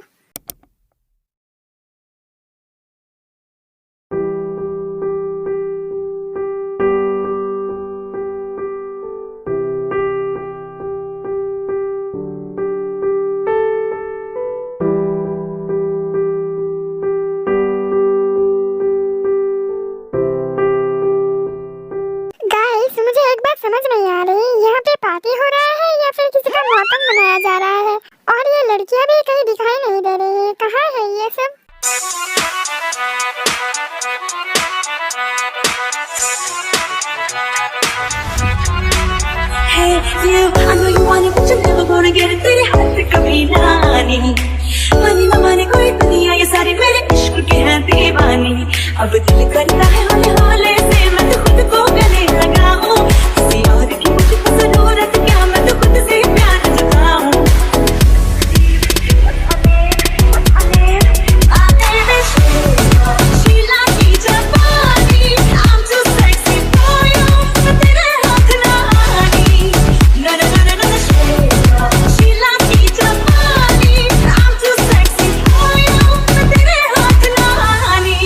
समझ नहीं आ रही, यहाँ पे पार्टी हो रहा है या फिर किसी का मौसम मनाया जा रहा है? और ये लड़कियाँ भी कहीं दिखाई नहीं दे रही है, कहाँ है ये सब? Hey you, I know you want it, but you're never gonna get it, तेरे हाथ से कभी ना आनी। मानी ना माने कोई दुनिया, ये सारी मेरे इश्क के हैं दीवानी। अब दिल करता है हौले हौले से मैं तो खुद को गले लगाऊं, किसी और की मुझको जरूरत क्या, मैं तो खुद से प्यार जताऊं। शीला की जवानी, I'm too sexy for you, मैं तेरे हाथ ना आनी। No no no no no, Sheila की जवानी, I'm too sexy for you, मैं तेरे हाथ ना आनी।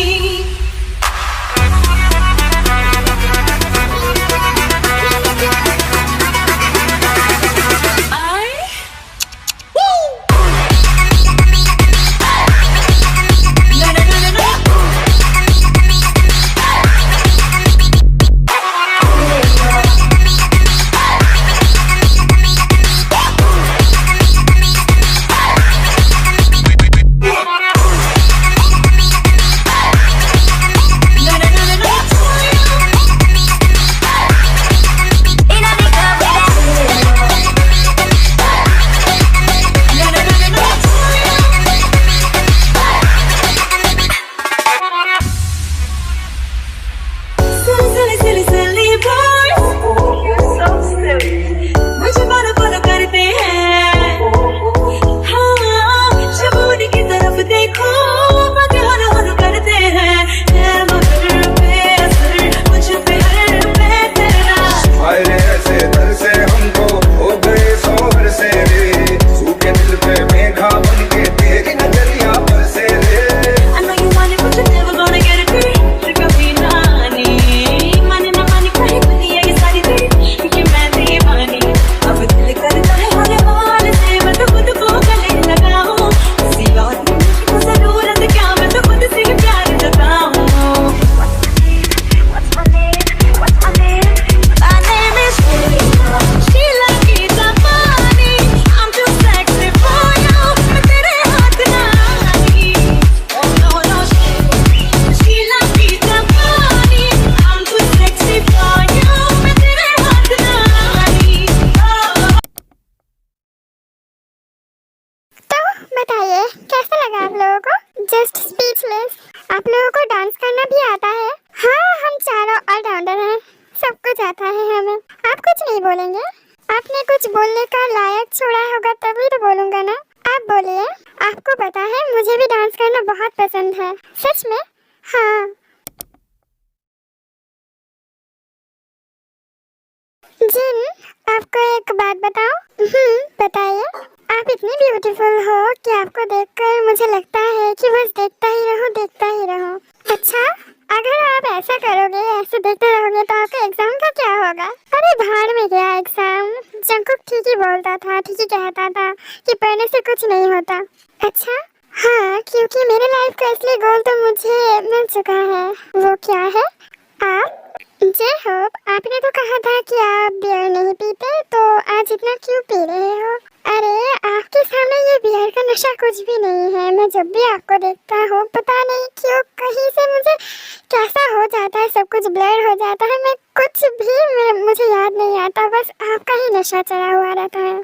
आपको एक बात बताऊं? बताइए। आप इतनी ब्यूटीफुल हो कि आपको देखकर मुझे लगता है कि बस देखता ही रहूं, देखता ही रहूं। अच्छा, अगर आप ऐसा करोगे, ऐसे देखते रहोगे तो आपका एग्जाम का क्या होगा? अरे भाड़ में गया एग्जाम। जंकुक ठीक ही बोलता था, ठीक ही कहता था कि पढ़ने से कुछ नहीं होता। अच्छा, हाँ, क्योंकि मेरे लाइफ का असली गोल तो मुझे मिल चुका है। वो क्या है? आप जय होप, आपने तो कहा था कि आप बियर नहीं पीते, तो आज इतना क्यों पी रहे हो? अरे आपके सामने ये बियर का नशा कुछ भी नहीं है। मैं जब भी आपको देखता हूँ, पता नहीं क्यों कहीं से मुझे कैसा हो जाता है, सब कुछ ब्लर हो जाता है। मैं कुछ भी मुझे याद नहीं आता, बस आपका ही नशा चढ़ा हुआ रहता है।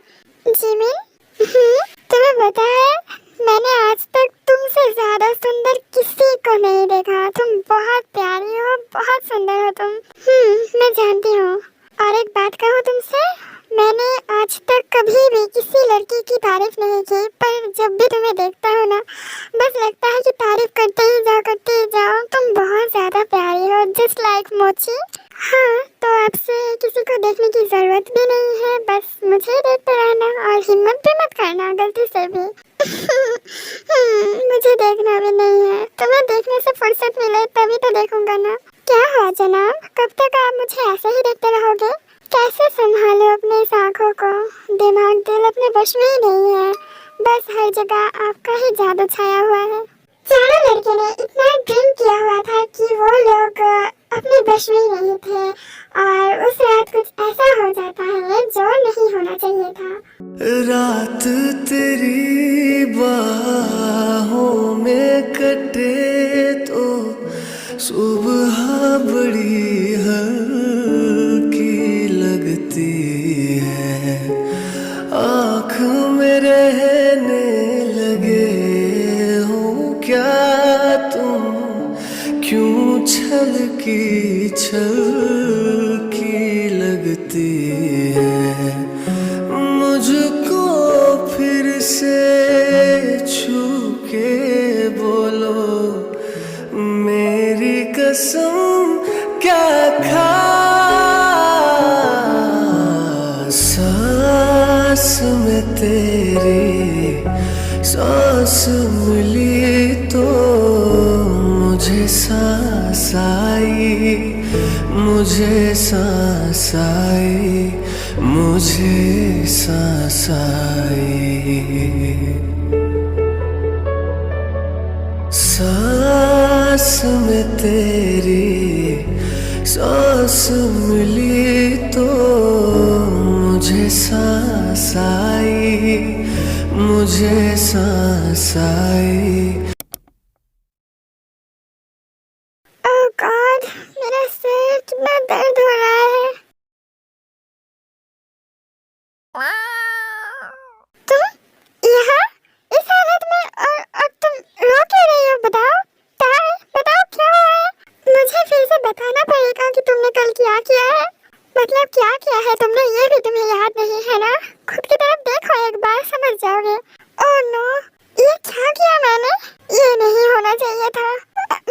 जिमिन, तुम्हें पता है मैंने आज तक तुमसे ज्यादा सुंदर किसी को नहीं देखा। तुम बहुत प्यारी हो, बहुत सुंदर हो तुम। मैं जानती हूँ। और एक बात कहूँ तुमसे, मैंने आज तक कभी भी किसी लड़की की तारीफ नहीं की, पर जब भी तुम्हें देखता हूँ ना, बस लगता है कि तारीफ करते ही जाओ, करते ही जाओ। तुम बहुत ज्यादा प्यारी हो, जस्ट लाइक मोची। हाँ, तो आपसे किसी को देखने की जरूरत भी नहीं है, बस मुझे ही देखते रहना और हिम्मत भी मत करना गलती से भी। मुझे देखना भी नहीं है। तुम्हें देखने से फुर्सत मिले तभी तो देखूंगा ना। क्या हुआ जनाब, कब तक आप मुझे ऐसे ही देखते रहोगे? कैसे संभालो अपने इस आँखों को? दिमाग दिल अपने वश में ही नहीं है, बस हर जगह आपका ही जादू छाया हुआ है। चारों लड़के ने इतना ड्रीम किया हुआ था कि वो लोग अपने वश में ही नहीं थे, और उस रात कुछ ऐसा हो जाता है जो नहीं होना चाहिए था। रात तेरी बाहों में कटे तो सुबह बड़ी हल्की लगती है। आँख में रहने लगे हो क्या तुम, क्यों छलकी छलकी लगती है। मुझको फिर से छू के बोलो, मेरी कसम क्या खास सांस में तेरी सांस मिली तो मुझे सांस आई, मुझे सांस आई, मुझे सांस आई। सांस में तेरी सांस मिली तो मुझे सांस आई, मुझे सांस आई। ओह गॉड, मेरा सिर कितना दर्द हो रहा है। तुम यहाँ इस हालत में, और तुम रो क्यों रही हो? बताओ ताई, बताओ क्या हुआ है? मुझे फिर से बताना पड़ेगा कि तुमने कल क्या किया है। मतलब क्या किया है तुमने, ये भी तुम्हें याद नहीं है ना? खुद की तरफ देखो एक बार, समझ जाओगे। ओह नो, ये क्या किया मैंने? ये नहीं होना चाहिए था।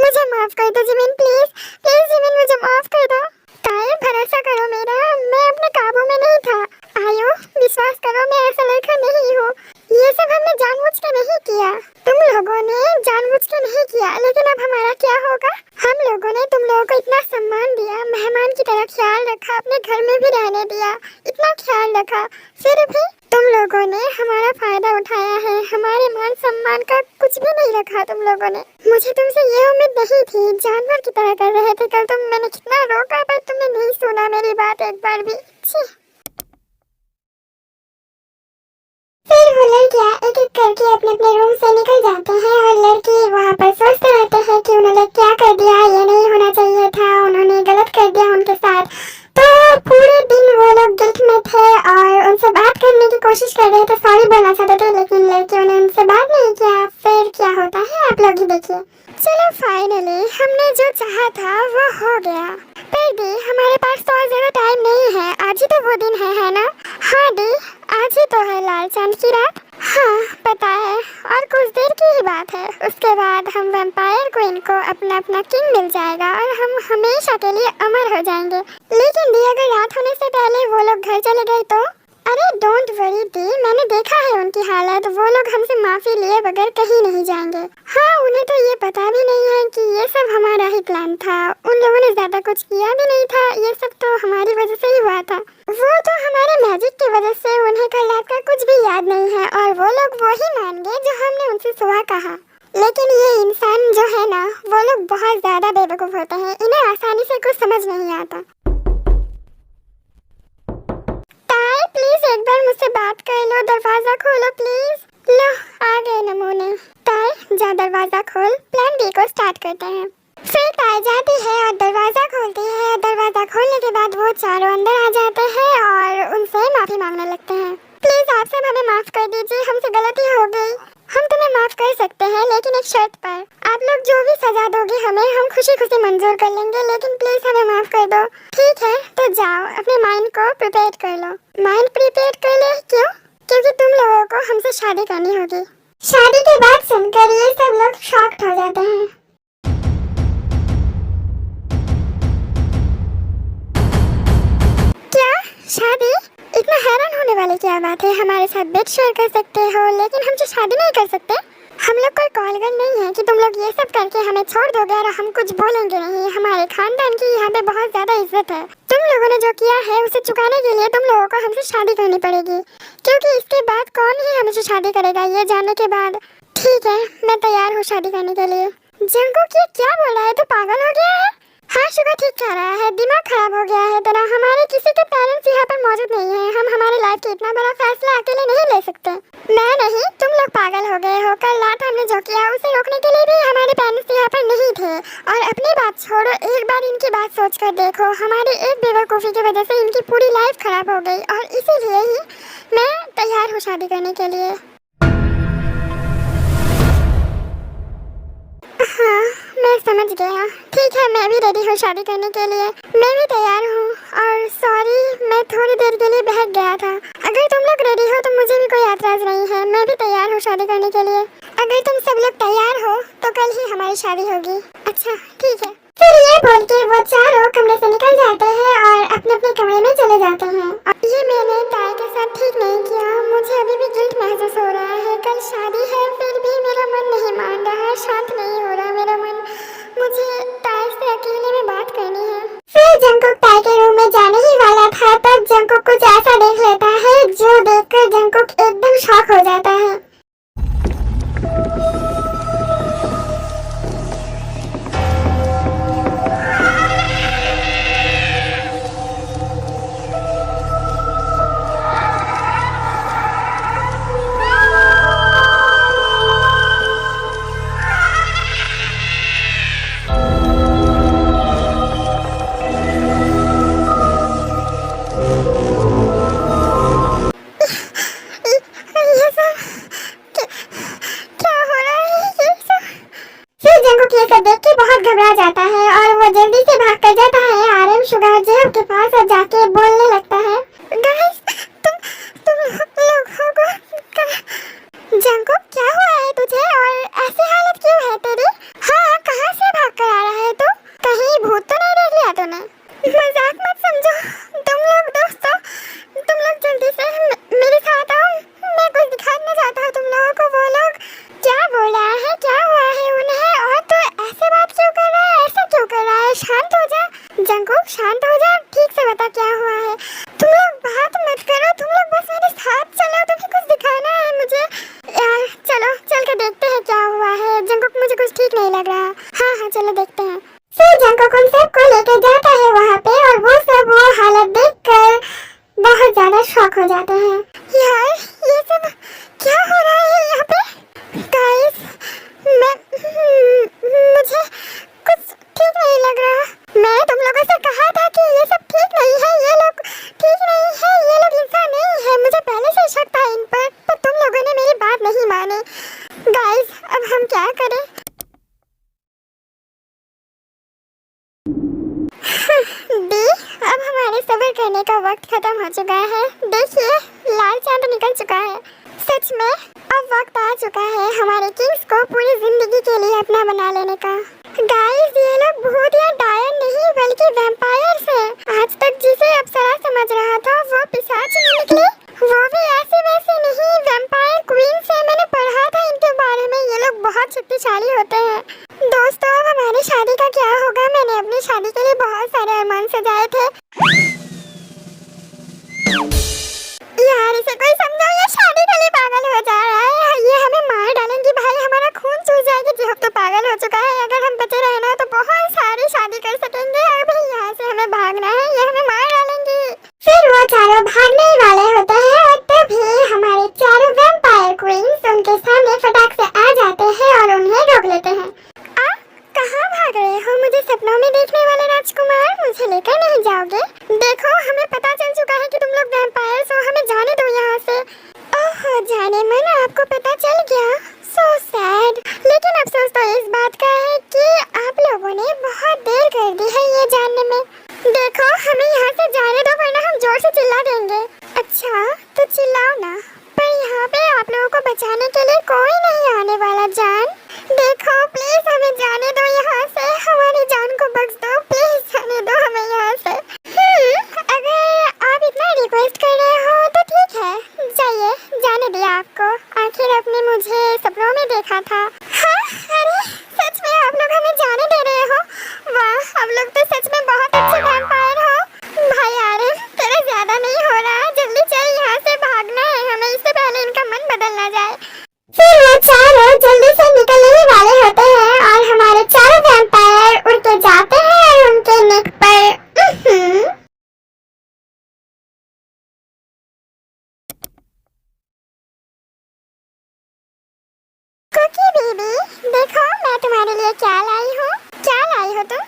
मुझे माफ कर दो जिमिन, प्लीज प्लीज जिमिन, मुझे माफ कर दो। ताई भरोसा करो मेरा, मैं अपने काबू में नहीं था। आयो, विश्वास करो, मैं ऐसा लड़का नहीं हूँ। ये सब हमने जानबूझ के नहीं किया, तुम लोगों ने जानबूझ के नहीं किया। लेकिन अब हमारा क्या होगा? हम लोगों ने तुम लोगों को इतना सम्मान दिया, मेहमान की तरह ख्याल रखा, अपने घर में भी रहने दिया, इतना ख्याल रखा, फिर भी तुम लोगों ने हमारा फायदा उठाया है। हमारे मान सम्मान का कुछ भी नहीं रखा तुम लोगों ने। मुझे तुमसे ये उम्मीद नहीं थी। जानवर की तरह कर रहे थे कल तुम, मैंने कितना रोका पर तुमने नहीं सुना मेरी बात एक बार भी। फिर वो लड़कियाँ एक एक करके अपने अपने रूम से निकल जाते हैं, और लड़की वहाँ पर सोचते रहते हैं कि उन्होंने क्या कर दिया, ये नहीं होना चाहिए था, उन्होंने गलत कर दिया उनके साथ। तो पूरे दिन वो लोग गिल्ट में थे और उनसे बात करने की कोशिश कर रहे थे, सॉरी बोलना चाहते थे, लेकिन लड़कियों ने उनसे बात नहीं किया। फिर क्या होता है आप लोग ही देखिए। चलो फाइनली हमने जो चाहा था वो हो गया। पर दी, हमारे पास तो और ज्यादा टाइम नहीं है, आज ही तो वो दिन है ना? हाँ दी, आज ही तो है लाल चांद की रात। हाँ पता है, और कुछ देर की ही बात है, उसके बाद हम वैम्पायर क्वीन को अपना अपना किंग मिल जाएगा और हम हमेशा के लिए अमर हो जाएंगे। लेकिन दी अगर रात होने से पहले वो लोग घर चले गए तो? अरे डोंट वरी दी, मैंने देखा है उनकी हालत, वो लोग हमसे माफी लिए बगैर कहीं नहीं जाएंगे। हाँ उन्हें तो ये पता भी नहीं है कि ये सब हमारा ही प्लान था, उन लोगों ने ज्यादा कुछ किया भी नहीं था, ये सब तो हमारी वजह से ही हुआ था। वो तो हमारे मैजिक की वजह से उन्हें कल रात का कुछ भी याद नहीं है और वो लोग वही मान गए जो हमने उनसे सुबह कहा। लेकिन ये इंसान जो है ना, वो लोग बहुत ज्यादा बेवकूफ होते हैं, इन्हें आसानी से कुछ समझ नहीं आता। ताई प्लीज एक बार मुझसे बात कर लो, दरवाजा खोलो प्लीज। लो आ गए नमूने। ताई जा दरवाजा खोल, प्लान बी को स्टार्ट करते हैं। फिर ताई जाती है और दरवाजा खोलती है। दरवाजा खोलने के बाद वो चारों अंदर आ जाते हैं और उनसे माफी मांगने लगते हैं। प्लीज आप सब हमें माफ कर दीजिए, हमसे गलती हो गई, हम तुम्हें माफ कर सकते हैं लेकिन एक शर्त पर। आप लोग जो भी सजा दोगे हमें, हम खुशी खुशी मंजूर कर लेंगे, लेकिन प्लीज हमें माफ कर दो। ठीक है तो जाओ अपने माइंड को प्रिपेयर कर लो। माइंड प्रिपेयर कर ले? क्यों? क्योंकि तुम लोगों को हमसे शादी करनी होगी। शादी की बात सुनकर ये सब लोग शॉक्ड हो जाते हैं। क्या शादी? इतना हैरान होने वाली क्या बात है, हमारे साथ बेड शेयर कर सकते हो लेकिन हमसे शादी नहीं कर सकते? हम लोग कोई कॉलगन नहीं है कि तुम लोग ये सब करके हमें छोड़ दोगे और हम कुछ बोलेंगे नहीं। हमारे खानदान की यहाँ पे बहुत ज्यादा इज्जत है। तुम लोगों ने जो किया है उसे चुकाने के लिए तुम लोगों को हमसे शादी करनी पड़ेगी, क्योंकि इसके बाद कौन ही हमसे शादी करेगा ये जानने के बाद। ठीक है मैं तैयार हूँ शादी करने के लिए। जंगकुक ये क्या बोल रहा है, तो पागल हो गया है? हाँ शुगर ठीक कह रहा है, दिमाग खराब हो गया है तेरा। हमारे किसी के पेरेंट्स यहाँ पर मौजूद नहीं है, हम हमारे लाइफ के इतना बड़ा फैसला अकेले नहीं ले सकते। मैं नहीं, तुम लोग पागल हो गए हो। कल रात हमने जो किया उसे रोकने के लिए भी हमारे पेरेंट्स यहाँ पर नहीं थे। और अपनी बात छोड़ो, एक बार इनकी बात सोच कर देखो, हमारी एक बेवकूफ़ी की वजह से इनकी पूरी लाइफ खराब हो गई और इसीलिए ही मैं तैयार हूँ शादी करने के लिए। हाँ मैं समझ गया। ठीक है मैं भी रेडी हूँ शादी करने के लिए, मैं भी तैयार हूँ। और सॉरी मैं थोड़ी देर के लिए बहक गया था। अगर तुम लोग रेडी हो तो मुझे भी कोई एतराज नहीं है, मैं भी तैयार हूँ शादी करने के लिए। अगर तुम सब लोग तैयार हो तो कल ही हमारी शादी होगी। अच्छा ठीक है। फिर ये बोल के वो चारों कमरे से निकल जाते हैं और अपने अपने कमरे में चले जाते हैं। ये मैंने ताई के साथ ठीक नहीं किया, मुझे अभी भी गिल्ट महसूस हो रहा है। कल शादी है फिर भी मेरा मन नहीं मान रहा, शांत नहीं हो रहा मेरा मन। मुझे ताई से अकेले में बात करनी है। फिर जंगकुक ताई के रूम में जाने ही वाला था, तब जंगकुक कुछ ऐसा देख लेता है जो देखकर जंगकुक एकदम शॉक हो जाता है। देख के बहुत घबरा जाता है और वो जल्दी से भाग कर जाता है आरएम शुगर जेब के पास और जाके बोलने लगता है, गाइस तुम लोगों को जंगकुक क्या हुआ है तुझे और ऐसी हालत क्यों है तेरी? हाँ कहाँ से भाग कर आ रहा है तू? कहीं भूत तो नहीं देख लिया तूने? मजाक मत समझो तुम लोग दोस्तों, तुम लोग जल्दी से मेरे साथ आओ, मैं कुछ दिखाना चाहता हूँ तुम लोगों को। वो लोग क्या बोल रहा है, क्या हुआ है उन्हें? और तो ऐसे बात क्यों कर रहा है, ऐसा क्यों कर रहा है? शांत हो जा जंगकुक, शांत हो जा, ठीक से बता क्या हुआ है। तुम लोग बात मत करो, तुम लोग बस मेरे साथ चलो, तुम्हें कुछ दिखाना है मुझे। यार चलो चल के देखते हैं क्या हुआ है। जंगकुक मुझे कुछ ठीक नहीं लग रहा। हाँ हाँ चलो देखते हैं। फिर जंगकुक उन सबको लेकर जाता है वहाँ पे और वो सब वो हालत देखकर बहुत ज्यादा शॉक हो जाते हैं। यार ये सब क्या हो रहा है यहाँ पे? गाइस मुझे कुछ ठीक नहीं लग रहा। मैं तुम लोगों से कहा था कि ये सब ठीक नहीं है, ये लोग ठीक नहीं है, ये लोग इंसान नहीं है। मुझे पहले से शक था इन पर तुम लोगों ने मेरी बात नहीं मानी। गाइस अब हम क्या करें? दी अब हमारे सब्र करने का वक्त खत्म हो चुका है। देखिए लाल चांद निकल चुका है। सच में अब वक्त आ चुका है हमारे किंग्स को पूरी जिंदगी के लिए अपना बना लेने का। गाइस, ये लोग भूत या डायन नहीं बल्कि वैम्पायर्स हैं। आज तक जिसे अप्सरा समझ रहा था वो पिशाच नहीं निकले, वो भी ऐसे वैसे नहीं, वैम्पायर क्वीन से। मैंने पढ़ा था इनके बारे में, ये लोग बहुत शक्तिशाली होते हैं। दोस्तों, अब हमारी शादी का क्या होगा? मैंने अपनी शादी के लिए बहुत सारे अरमान सजाए थे। यार इसे कोई समझो, ये शादी के लिए पागल हो जा रहा है। ये हमें मार डालेंगी भाई, हमारा खून चूस जाएगी। जो तो पागल हो चुका है। अगर हम बचे रहना तो बहुत सारी शादी कर सकेंगे। अभी यहाँ से हमें भागना है, ये हमें मार डालेंगी। फिर वो चारों भागने ही वाले होते हैं और तभी हमारे चारों वैम्पायर क्वींस उनके सामने फटाक से आ जाते हैं और उन्हें रोक लेते हैं। कहाँ भाग रहे हो? मुझे सपनों में देखने वाले राजकुमार, मुझे लेकर नहीं जाओगे? देखो, हमें पता चल चुका है कि तुम लोग वैम्पायर्स हो, हमें जाने दो यहाँ से। ओह जाने मन, आपको पता चल गया? So sad. लेकिन अफसोस तो इस बात का है कि आप लोगों ने बहुत देर कर दी है ये जानने में। देखो, हमें यहाँ से जाने दो वरना हम जोर से चिल्ला देंगे। अच्छा तो चिल्लाओ ना, पर यहाँ पे आप लोगों को बचाने के लिए कोई नहीं आने वाला। जान देखो, प्लीज हमें जाने दो यहाँ से, हमारी जान को बख्श दो, प्लीज जाने दो हमें यहाँ से। अगर आप इतना रिक्वेस्ट कर रहे हो तो ठीक है, जाइए, जाने दिया आपको। आखिर आपने मुझे सपनों में देखा था। हाँ, अरे सच में आप लोग हमें जाने दे रहे हो? वाह, आप लोग तो सच में बहुत अच्छे वैम्पायर हो। भाई यार, तेरा ज्यादा नहीं हो रहा, जल्दी चल, यहाँ से भागना है हमें, इससे पहले इनका मन बदल ना जाए। फिर वो चारों जल्दी से निकलने वाले होते हैं और हमारे चारों वैम्पायर उड़ के जाते हैं और उनके नेक पर कुकी बीबी, देखो मैं तुम्हारे लिए क्या लाई हूँ। क्या लाई हो तुम?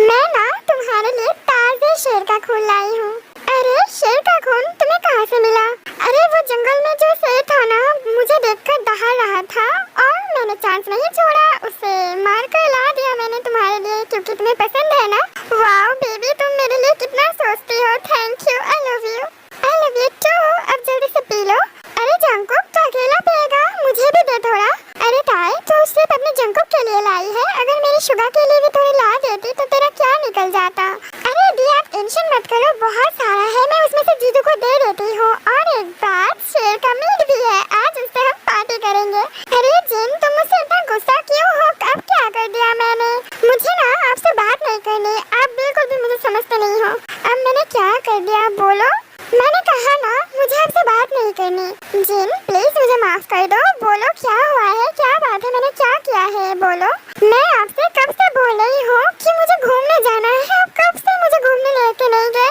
मैं ना तुम्हारे लिए ताजे शेर का खून लाई हूँ। अरे शेर का खून तुम्हें कहाँ से मिला? अरे वो जंगल में जो शेर था ना, मुझे देखकर दहाड़ रहा था और मैंने चांस नहीं छोड़ा, उसे मार कर ला दिया मैंने तुम्हारे लिए, क्योंकि तुम्हें पसंद है ना। वाओ बेबी, तुम मेरे लिए कितना सोचती हो। Thank you, I love you. I love you too. अब जल्दी से पी लो। अरे जंकुक, तो अकेला पिएगा? मुझे भी दे थोड़ा। अरे ताई, तो सिर्फ अपने जंकुक के लिए लाई है, अगर मेरी शुगा के लिए भी थोड़ी ला देती तो तेरा क्या निकल जाता। अरे दी, आप टेंशन मत करो, बहुत सारा है, मैं उसमें से जीजू को दे देती हूँ। और एक बात, शेर का मीट भी है, आज उससे हम पार्टी करेंगे। अरे जिन, तुम मुझसे इतना गुस्सा क्यों हो? अब क्या कर दिया मैंने? मुझे ना आपसे बात नहीं करनी, आप बिल्कुल भी मुझे समझते नहीं हो। अब मैंने क्या कर दिया बोलो? मैंने कहा ना, मुझे आपसे बात नहीं करनी। जिन प्लीज मुझे माफ कर दो, बोलो क्या हुआ है, क्या बात है, मैंने क्या किया है बोलो। मैं आपसे कब से बोल रही हूँ कि मुझे घूमने जाना है, आप कब से मुझे घूमने लेके नहीं गए?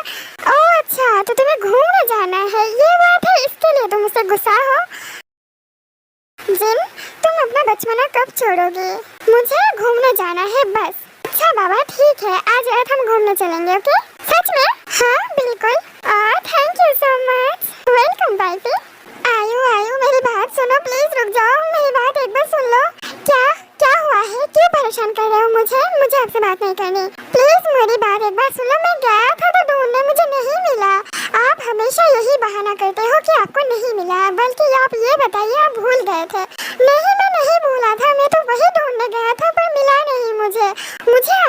ओह अच्छा, तो तुम्हें घूमने जाना है, ये बात है, इसके लिए तुम मुझसे गुस्सा हो? जिन, तुम अपना बचपना कब छोड़ोगे? मुझे घूमने जाना है बस। अच्छा बाबा ठीक है, आज रात हम घूमने चलेंगे, ओके? सच में? हाँ बिल्कुल। Thank you so much. Welcome बाइपी। आयु मेरी बात सुनो, प्लीज रुक जाओ, मेरी बात एक बार सुन लो। क्या हुआ है? क्यों परेशान कर रहे हो मुझे आपसे बात नहीं करनी। प्लीज मेरी बात एक बार सुन लो। मैं गया था तो ढूंढने, मुझे नहीं मिला। आप हमेशा यही बहाना करते हो कि आपको नहीं मिला, बल्कि आप ये बताइए आप भूल गए थे। नहीं, मैं नहीं भूला था, मैं तो वही ढूंढने गया था पर मिला नहीं मुझे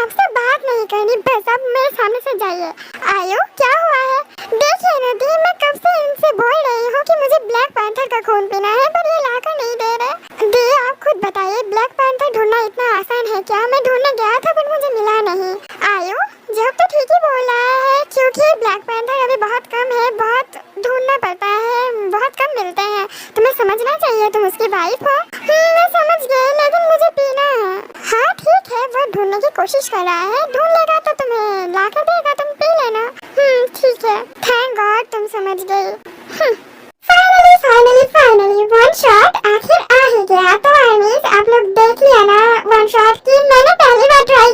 आपसे बात नहीं करनी, बस आप मेरे सामने से जाइए। आयो, क्या हुआ है? देखिए नदी, मैं कब से इनसे बोल रही हूँ कि मुझे ब्लैक पैंथर का खून पीना है, पर ये लाकर नहीं दे रहे। दी, आप खुद बताइए, ब्लैक पैंथर ढूंढना इतना आसान है क्या? मैं ढूंढने गया था पर मुझे मिला नहीं। आयो, जब तो ठीक ही बोल रहा है, क्योंकि ब्लैक पैंथर अभी बहुत कम है, बहुत ढूंढना पड़ता है, बहुत कम मिलते हैं। तुम्हें समझना चाहिए, तुम उसकी वाइफ हो। मैं समझ गई, लेकिन मुझे पीना है। हाँ ठीक है, वो ढूंढने की कोशिश कर रहा है, ढूंढ लेगा तो तुम्हें ला कर देगा, तुम पी लेना। ठीक है, थैंक गॉड तुम समझ गई। फाइनली वन शॉट आखिर आ ही गया। तो आर्मीज, आप लोग देख लिया ना वन शॉट की, मैंने पहली बार ट्राई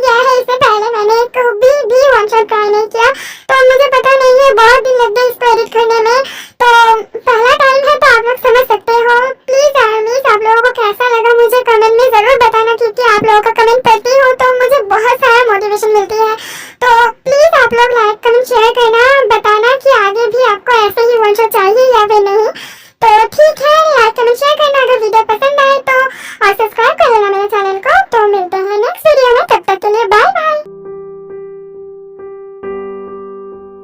वीडियो पसंद आए तो और सब्सक्राइब कर लेना मेरे